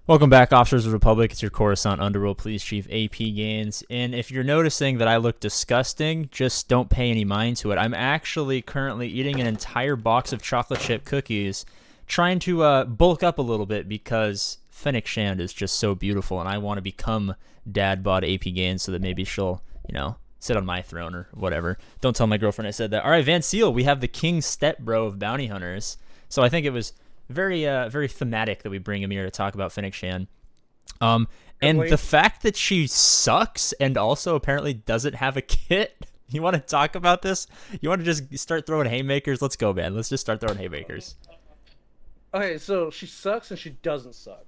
Welcome back, Officers of the Republic. It's your Coruscant Underworld Police Chief, APGAINS. And if you're noticing that I look disgusting, just don't pay any mind to it. I'm actually currently eating an entire box of chocolate chip cookies, trying to bulk up a little bit because Fennec Shand is just so beautiful, and I want to become Dad Bod APGAINS so that maybe she'll, sit on my throne or whatever. Don't tell my girlfriend I said that. All right, Vancele, we have the king stepbro of bounty hunters. So I think it was very thematic that we bring him here to talk about Fennec Shand. And the fact that she sucks and also apparently doesn't have a kit. You want to talk about this? You want to just start throwing haymakers? Let's go, man. Let's just start throwing haymakers. Okay, so she sucks and she doesn't suck.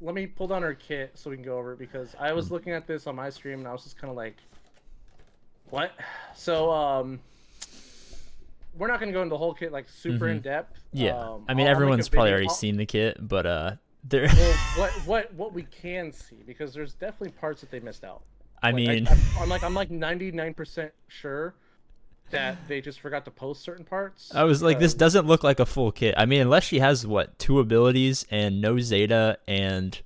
Let me pull down her kit so we can go over it, because I was looking at this on my stream and I was just kind of like, what? So, we're not gonna go into the whole kit like super in depth. Yeah, I mean everyone's probably already seen the kit, but there. Well, what we can see, because there's definitely parts that they missed out. I mean, I'm like 99% sure that they just forgot to post certain parts. I was like, this doesn't look like a full kit. I mean, unless she has what, 2 abilities and no Zeta and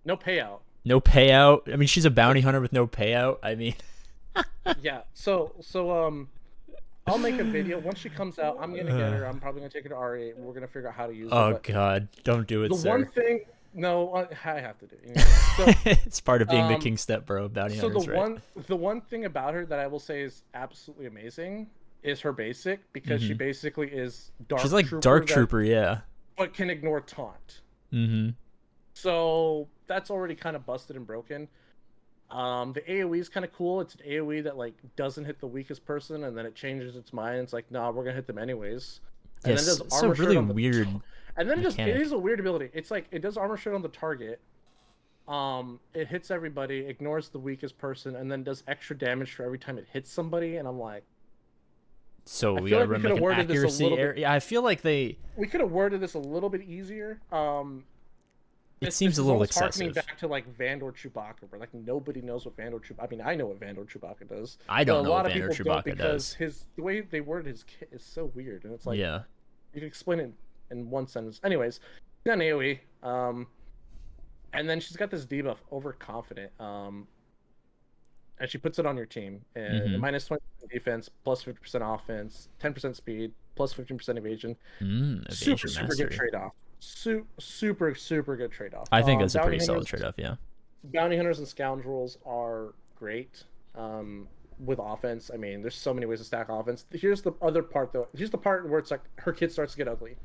no payout. No payout. I mean, she's a bounty hunter with no payout. I mean, yeah. So I'll make a video once she comes out. I'm gonna get her. I'm probably gonna take her to R8, and we're gonna figure out how to use it. Oh God, don't do it, the sir. One thing, no, I have to do. So, it's part of being the king stepbro of bounty hunters, the one thing about her that I will say is absolutely amazing is her basic, because she basically is dark. She's like dark trooper, yeah, but can ignore taunt. Mm-hmm. So that's already kind of busted and broken. The AoE is kind of cool. It's an AoE that like doesn't hit the weakest person, and then it changes its mind. It's like, nah, we're gonna hit them anyways. And yes, then it does armor really weird. And then it is a weird ability. It's like it does armor shot on the target. It hits everybody, ignores the weakest person, and then does extra damage for every time it hits somebody. And I'm like, so we gotta run like an accuracy area. Yeah, I feel like we could have worded this a little bit easier. It seems a little excessive. Harkening back to like Vandor Chewbacca, where like nobody knows what Vandor Chewbacca. I mean, I know what Vandor Chewbacca does. I don't know what Vandor Chewbacca does. Because the way they worded his kit is so weird, and it's like, yeah, you can explain it in one sentence. Anyways, she's got an AoE, and then she's got this debuff, overconfident, and she puts it on your team, and minus 20% defense, plus 50% offense, 10% speed, plus 15% evasion. Super good trade-off. Super good trade-off. I think that's a pretty solid trade-off. Yeah, bounty hunters and scoundrels are great with offense. I mean, there's so many ways to stack offense. Here's the other part, though. Here's the part where it's like her kit starts to get ugly.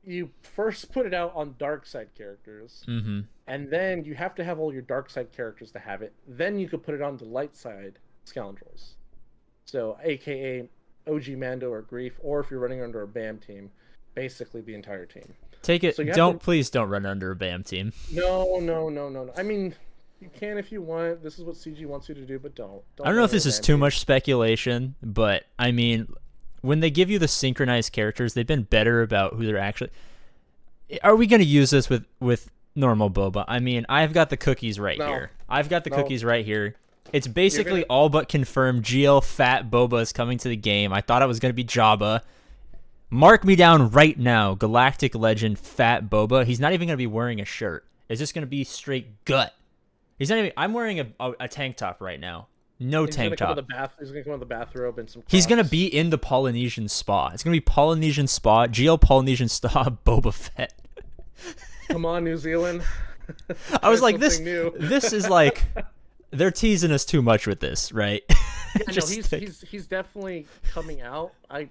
You first put it out on dark side characters, and then you have to have all your dark side characters to have it. Then you could put it on the light side scoundrels, so AKA OG Mando or Grief, or if you're running under a BAM team, basically the entire team. Take it. So please don't run under a BAM team. No. I mean, you can if you want. This is what CG wants you to do, but don't I don't know if this is too much speculation, but I mean, when they give you the synchronized characters, they've been better about who they're actually. Are we going to use this with normal Boba? I mean, I've got the cookies right here. Cookies right here. It's basically all but confirmed GL Fat Boba is coming to the game. I thought it was going to be Jabba. Mark me down right now. Galactic Legend Fat Boba. He's not even going to be wearing a shirt. It's just going to be straight gut. He's not even. I'm wearing a tank top right now. No tank top. He's going to come with the bathrobe and some Crocs. He's going to be in the Polynesian spa. It's going to be Polynesian spa. GL Polynesian spa Boba Fett. Come on, New Zealand. I was like, this is like... They're teasing us too much with this, right? Yeah, no, he's definitely coming out. I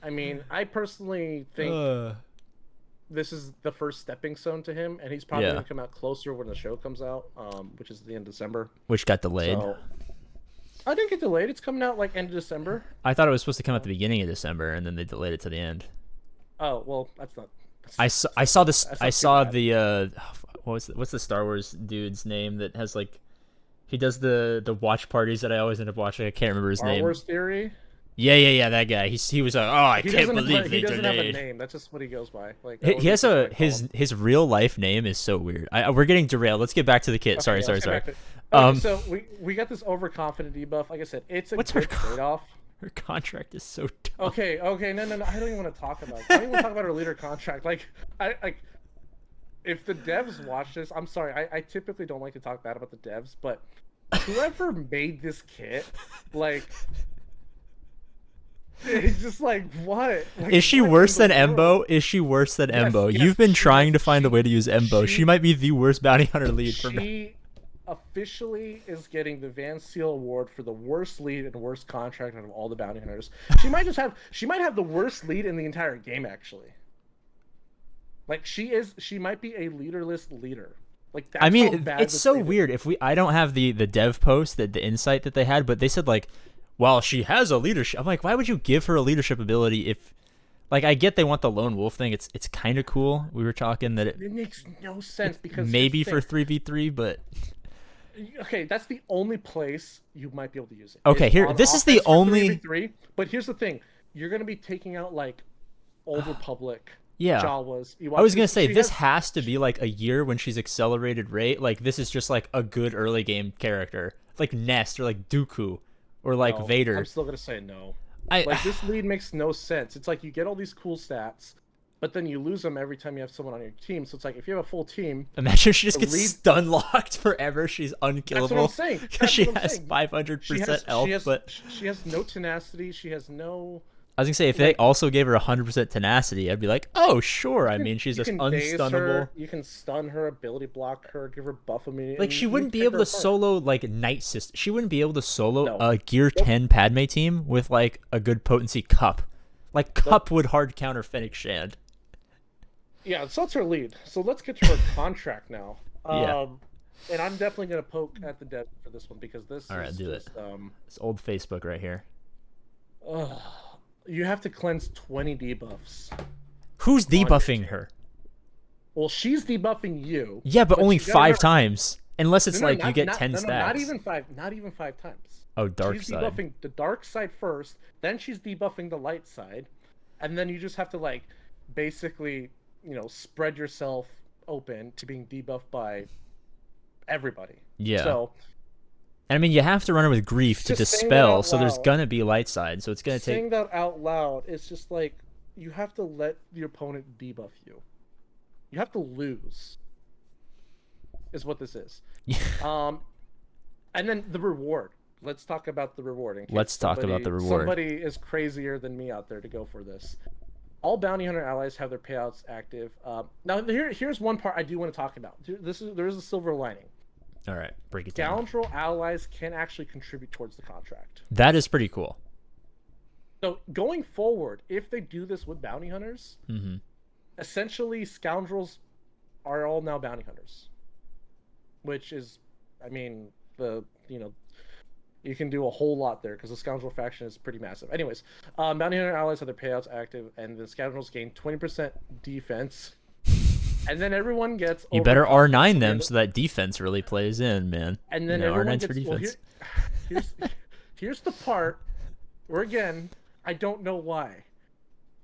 mean, I personally think this is the first stepping stone to him, and he's probably going to come out closer when the show comes out, which is the end of December. Which got delayed. So, I didn't get delayed. It's coming out like end of December. I thought it was supposed to come at the beginning of December, and then they delayed it to the end. Oh well, that's not. I saw this. I saw the what's the Star Wars dude's name that has like. He does the watch parties that I always end up watching. I can't remember his name. Star Wars Theory? Yeah, that guy. He was like, oh, I can't believe they delayed. He doesn't have a name. That's just what he goes by. Like he has his real life name is so weird. We're getting derailed. Let's get back to the kit. Sorry. Okay, so we got this overconfident debuff. Like I said, it's a good trade-off. Her contract is so dumb. Okay, no. I don't even want to talk about it. I don't even want to talk about her leader contract. Like, if the devs watch this, I'm sorry. I typically don't like to talk bad about the devs, but whoever made this kit, like, it's just like, what? Like, is she what worse in than the world? Embo? Is she worse than Yes, Embo? yes, You've been she trying is. to find a way to use Embo. She might be the worst bounty hunter lead for me. She officially is getting the Vancele award for the worst lead and worst contract out of all the bounty hunters. She might have the worst lead in the entire game, actually. Like, she might be a leaderless leader. Like, that's I how mean, bad it's this so lead is. weird. I don't have the dev post, the insight that they had, but they said like, well, she has a leadership. I'm like, why would you give her a leadership ability if, like, I get they want the lone wolf thing. It's kind of cool. We were talking that It makes no sense because maybe here's for the thing. 3v3, but Okay, that's the only place you might be able to use it. okay, is here, on this is the offense for only 3v3, but here's the thing. You're going to be taking out, like, Old Republic, yeah. Jawas. I was gonna say this has to be like a year when she's accelerated rate. Like this is just like a good early game character, like Nest or like Dooku, or like No, Vader. I'm still going to say no. I Like, this lead makes no sense. It's like you get all these cool stats, but then you lose them every time you have someone on your team. So it's like if you have a full team, imagine if she just the gets lead- stun locked forever. She's unkillable. that's what I'm saying. Because she That's what I'm has saying. 500% health. But she has no tenacity. She has no. I was gonna say if they also gave her 100% tenacity, I'd be like, oh sure. I mean, she's You just can daze unstunnable. her, you can stun her, ability block her, give her buff immunity. Like she and wouldn't you be pick able her to apart. solo like Night Sister. She wouldn't be able to solo No. a Gear 10 Padme team with like a good potency Cup. Like Cup would hard counter Fennec Shand. Yeah, so that's her lead. So let's get to her contract now. Yeah. And I'm definitely gonna poke at the dev for this one because this All right, is do just, it. It's old Facebook right here. you have to cleanse 20 debuffs. Who's your debuffing her? Well, she's debuffing you. Yeah, but only you gotta 5 remember- times. Unless it's No, like you not- get not- 10 no, stacks. no, not even five times. Oh, dark She's side. debuffing the dark side first, then she's debuffing the light side, and then you just have to like basically, spread yourself open to being debuffed by everybody. Yeah. So And I mean, you have to run her with grief to Just saying that dispel, out so there's loud. gonna be light side. So it's gonna take. saying that out loud, it's just like you have to let your opponent debuff you. You have to lose. Is what this is. And then the reward. Let's talk about the reward. In case Let's talk about the reward. Somebody is crazier than me out there to go for this. All bounty hunter allies have their payouts active. Now here's one part I do want to talk about. There is a silver lining. All right, break it down. Scoundrel allies can actually contribute towards the contract. That is pretty cool. So going forward, if they do this with bounty hunters, Mm-hmm. essentially scoundrels are all now bounty hunters, which is, I mean, you can do a whole lot there because the scoundrel faction is pretty massive. Anyways, bounty hunter allies have their payouts active, and the scoundrels gain 20% defense, and then everyone gets. You better R9 overconfident. them so that defense really plays in, man. And then R9's everyone for gets. Well, defense. here's the part where again I don't know why.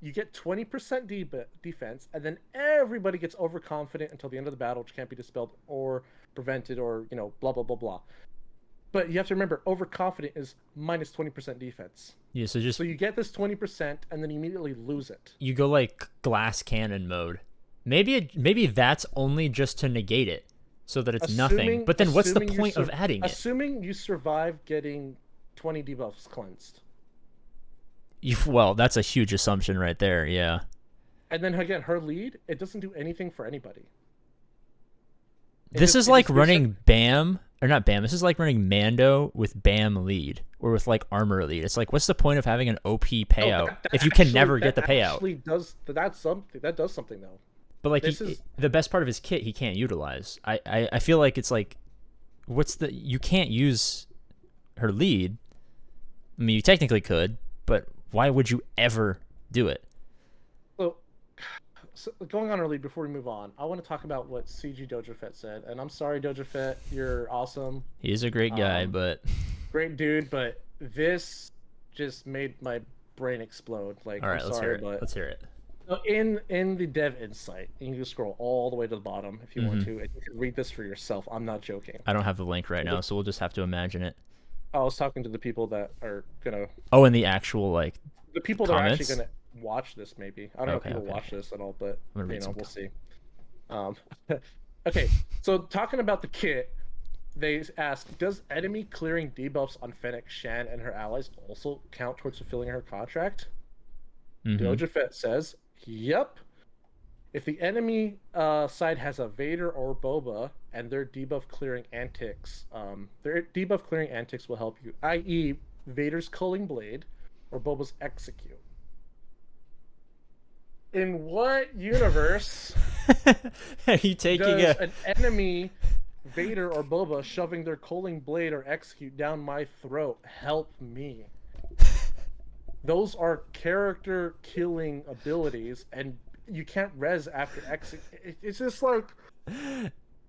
You get 20% defense, and then everybody gets overconfident until the end of the battle, which can't be dispelled or prevented, or blah blah blah blah. But you have to remember, overconfident is minus 20% defense. Yeah, so just So you get this 20%, and then you immediately lose it. you go like glass cannon mode. Maybe that's only just to negate it, so that it's nothing. But then what's the assuming you point of adding it? Assuming you survive getting 20 debuffs cleansed. Well, that's a huge assumption right there. Yeah. And then again, her lead, it doesn't do anything for anybody. This is like running BAM, or not BAM. This is like running Mando with BAM lead, or with like armor lead. It's like, what's the point of having an OP payout if you can never get the payout? That does something though. But like the best part of his kit he can't utilize. I feel like it's like, you can't use her lead. I mean, you technically could, but why would you ever do it? So going on our lead before we move on, I want to talk about what CG Doja Fett said. And I'm sorry, Doja Fett, you're awesome. He's a great guy, but great dude, but this just made my brain explode. Like, all right, I'm sorry, but let's hear it. So in the dev insight, you can scroll all the way to the bottom if you want to, and you can read this for yourself. I'm not joking. I don't have the link right now, so we'll just have to imagine it. I was talking to the people that are gonna, Oh, in the actual like the people that are actually comments. gonna watch this. Maybe I don't know if Okay, people okay. watch this at all, but I'm gonna read some we'll comments. see. Um, okay, so talking about the kit, they ask, does enemy clearing debuffs on Fennec, Shan, and her allies also count towards fulfilling her contract? Mm-hmm. Doja Fett says, yep. If the enemy side has a Vader or Boba and their debuff clearing antics will help you, i.e., Vader's culling blade or Boba's execute. In what universe Are you taking does a? an enemy Vader or Boba shoving their culling blade or execute down my throat help me? Those are character killing abilities, and you can't res after execute. It's just like,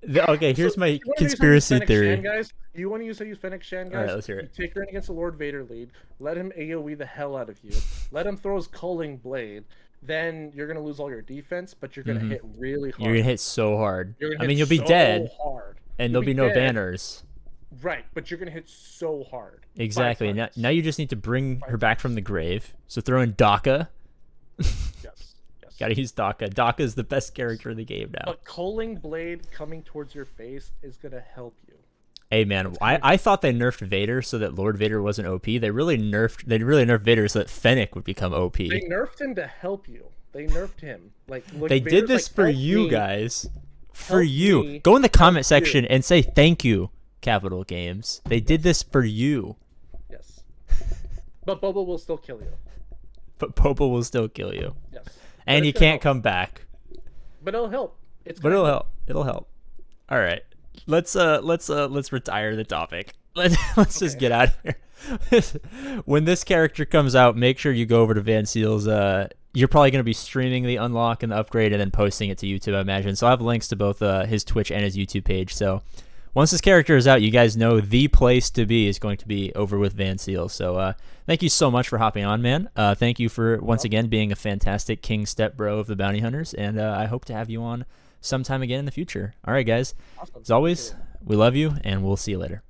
Okay, so here's my you want to use how to use conspiracy Fennec Shan, theory. guys? You want to use how to use Fennec Shan, All right, guys? let's hear You it. take her in against the Lord Vader lead, let him AoE the hell out of you, let him throw his culling blade, then you're gonna lose all your defense, but you're gonna Mm-hmm. hit really You're gonna hard. hit so hard. You're gonna I hit mean, you'll be so dead, hard. and You'll there'll be be no dead, banners. right? But you're gonna hit so hard. Five Exactly. Now times. you just need to bring her Five back from times. the grave. So throw in Daka. Yes. Yes. Gotta use Daka. Daka is the best character in the game now. But culling blade coming towards your face is gonna help you. Hey man, It's gonna. I thought they nerfed Vader so that Lord Vader wasn't OP. They really nerfed Vader so that Fennec would become They OP. nerfed him to help you. They nerfed him. Like They did Vader's this like, for you guys. For help you. me, Go in the help comment you. section and say thank you, Capital Games. They did Yes. this for you. Yes. But Boba will still kill you. But Popo will still kill you. Yes. But And it's you gonna can't help. come back. But it'll help. It's But gonna it'll help. It'll help. All right. Let's retire the topic. Let's just Okay. get out of here. When this character comes out, make sure you go over to Vancele's. You're probably going to be streaming the unlock and the upgrade and then posting it to YouTube, I imagine. So I have links to both his Twitch and his YouTube page. So once this character is out, you guys know the place to be is going to be over with Vancele. So thank you so much for hopping on, man. Thank you for once again being a fantastic King Step Bro of the Bounty Hunters, and I hope to have you on sometime again in the future. All right, guys. Awesome. As always, we love you, and we'll see you later.